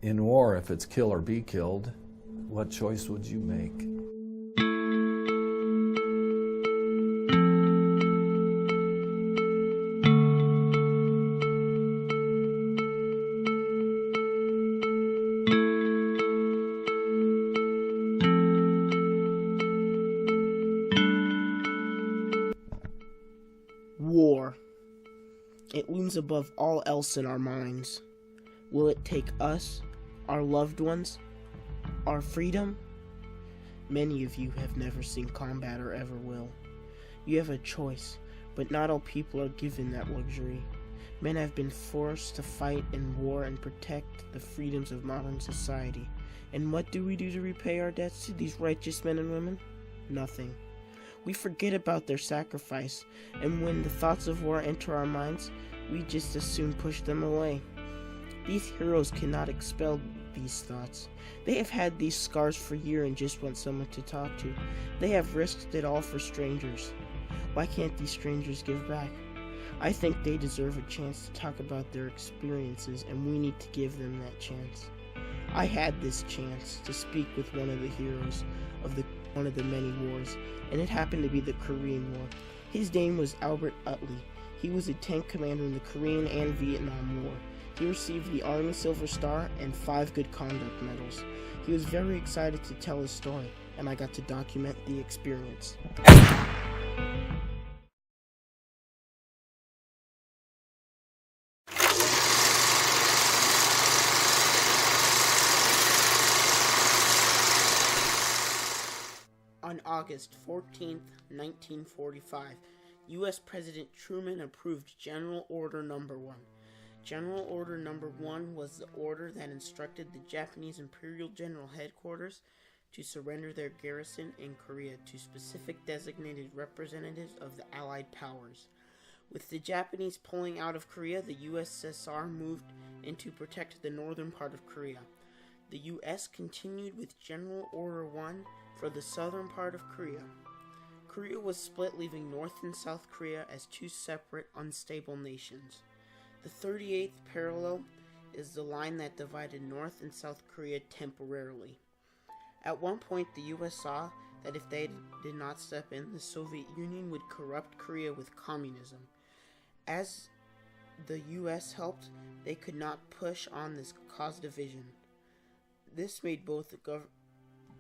In war, if it's kill or be killed, what choice would you make? War. It looms above all else in our minds. Will it take us, our loved ones, our freedom? Many of you have never seen combat or ever will. You have a choice, but not all people are given that luxury. Men have been forced to fight in war and protect the freedoms of modern society. And what do we do to repay our debts to these righteous men and women? Nothing. We forget about their sacrifice, and when the thoughts of war enter our minds, we just as soon push them away. These heroes cannot expel these thoughts. They have had these scars for years and just want someone to talk to. They have risked it all for strangers. Why can't these strangers give back? I think they deserve a chance to talk about their experiences, and we need to give them that chance. I had this chance to speak with one of the heroes of one of the many wars, and it happened to be the Korean War. His name was Albert Utley. He was a tank commander in the Korean and Vietnam War. He received the Army Silver Star and 5 Good Conduct Medals. He was very excited to tell his story, and I got to document the experience. On August 14, 1945, U.S. President Truman approved General Order No. 1. General Order No. 1 was the order that instructed the Japanese Imperial General Headquarters to surrender their garrison in Korea to specific designated representatives of the Allied powers. With the Japanese pulling out of Korea, the USSR moved in to protect the northern part of Korea. The U.S. continued with General Order 1 for the southern part of Korea. Korea was split, leaving North and South Korea as two separate, unstable nations. The 38th parallel is the line that divided North and South Korea temporarily. At one point, the U.S. saw that if they did not step in, the Soviet Union would corrupt Korea with communism. As the U.S. helped, they could not push on this cause division. This made both the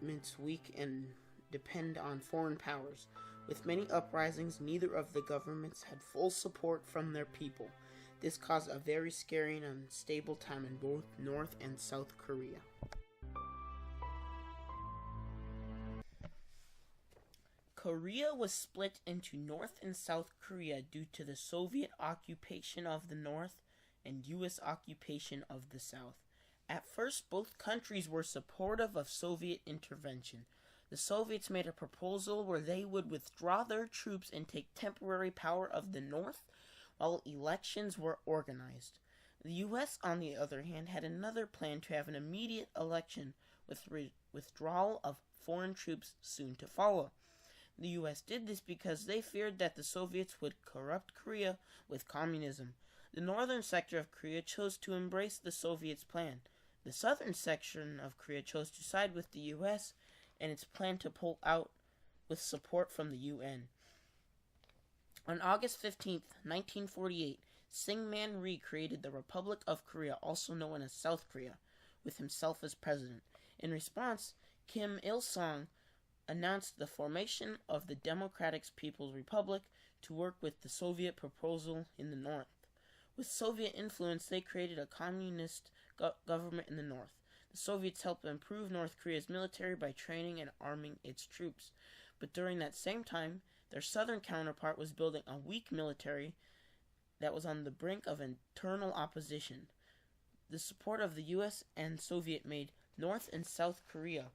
governments weak and depend on foreign powers. With many uprisings, neither of the governments had full support from their people. This caused a very scary and unstable time in both North and South Korea. Korea was split into North and South Korea due to the Soviet occupation of the North and U.S. occupation of the South. At first, both countries were supportive of Soviet intervention. The Soviets made a proposal where they would withdraw their troops and take temporary power of the North while elections were organized. The U.S., on the other hand, had another plan to have an immediate election with withdrawal of foreign troops soon to follow. The U.S. did this because they feared that the Soviets would corrupt Korea with communism. The northern sector of Korea chose to embrace the Soviets' plan. The southern section of Korea chose to side with the U.S. and its plan to pull out with support from the UN. On August 15, 1948, Syngman Rhee created the Republic of Korea, also known as South Korea, with himself as president. In response, Kim Il-sung announced the formation of the Democratic People's Republic to work with the Soviet proposal in the north. With Soviet influence, they created a communist government in the north. The Soviets helped improve North Korea's military by training and arming its troops. But during that same time, their southern counterpart was building a weak military that was on the brink of internal opposition. The support of the U.S. and Soviet made North and South Korea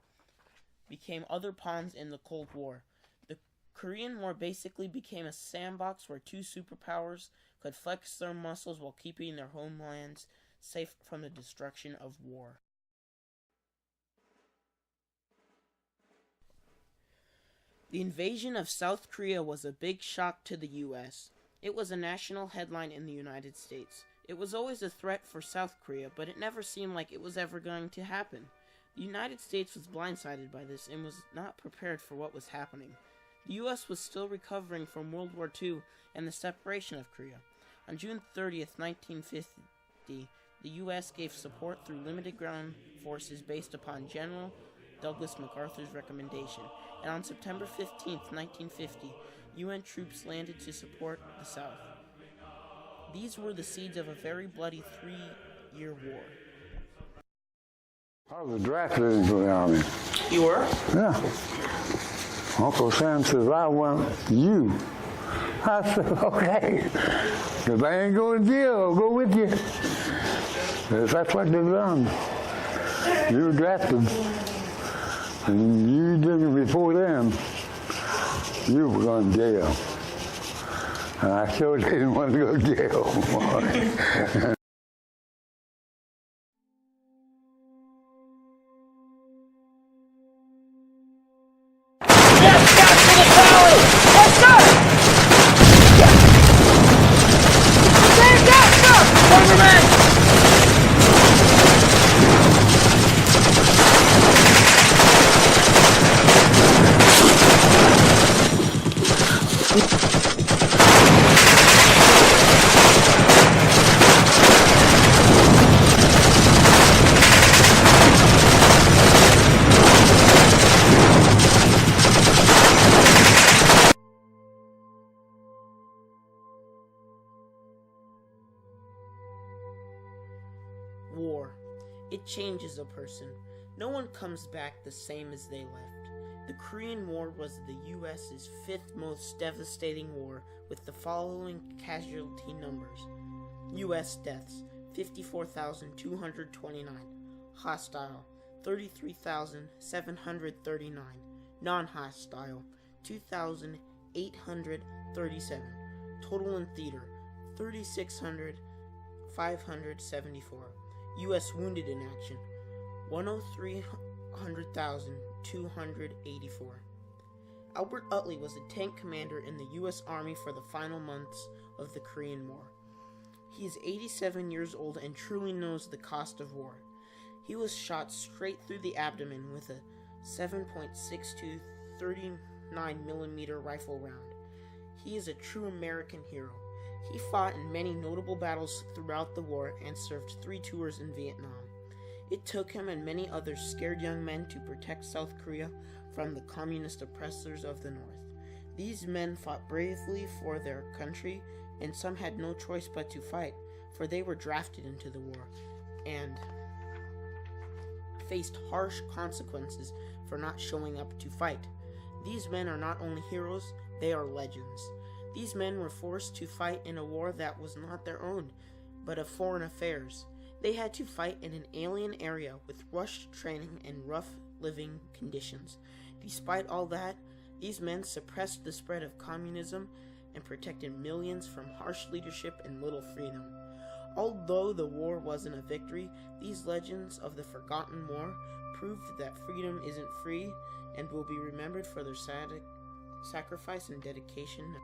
became other pawns in the Cold War. The Korean War basically became a sandbox where two superpowers could flex their muscles while keeping their homelands safe from the destruction of war. The invasion of South Korea was a big shock to the U.S. It was a national headline in the United States. It was always a threat for South Korea, but it never seemed like it was ever going to happen. The United States was blindsided by this and was not prepared for what was happening. The U.S. was still recovering from World War II and the separation of Korea. On June 30th, 1950, the U.S. gave support through limited ground forces based upon General Douglas MacArthur's recommendation, and on September 15th, 1950, UN troops landed to support the South. These were the seeds of a very bloody 3-year war. I was drafted into the Army. You were? Yeah. Uncle Sam says, I want you. I said, okay. If I ain't going to jail, I'll go with you. That's what they've done. You were drafted. And you did it before then. You were going to jail. And I sure didn't want to go to jail. War. It changes a person. No one comes back the same as they left. The Korean War was the U.S.'s 5th most devastating war, with the following casualty numbers. U.S. deaths, 54,229. Hostile, 33,739. Non-hostile, 2,837. Total in theater, 3,574. U.S. wounded in action, 103,284. Albert Utley was a tank commander in the U.S. Army for the final months of the Korean War. He is 87 years old and truly knows the cost of war. He was shot straight through the abdomen with a 7.62 39mm rifle round. He is a true American hero. He fought in many notable battles throughout the war and served 3 tours in Vietnam. It took him and many other scared young men to protect South Korea from the communist oppressors of the North. These men fought bravely for their country, and some had no choice but to fight, for they were drafted into the war and faced harsh consequences for not showing up to fight. These men are not only heroes, they are legends. These men were forced to fight in a war that was not their own, but of foreign affairs. They had to fight in an alien area with rushed training and rough living conditions. Despite all that, these men suppressed the spread of communism and protected millions from harsh leadership and little freedom. Although the war wasn't a victory, these legends of the forgotten war proved that freedom isn't free and will be remembered for their sacrifice and dedication.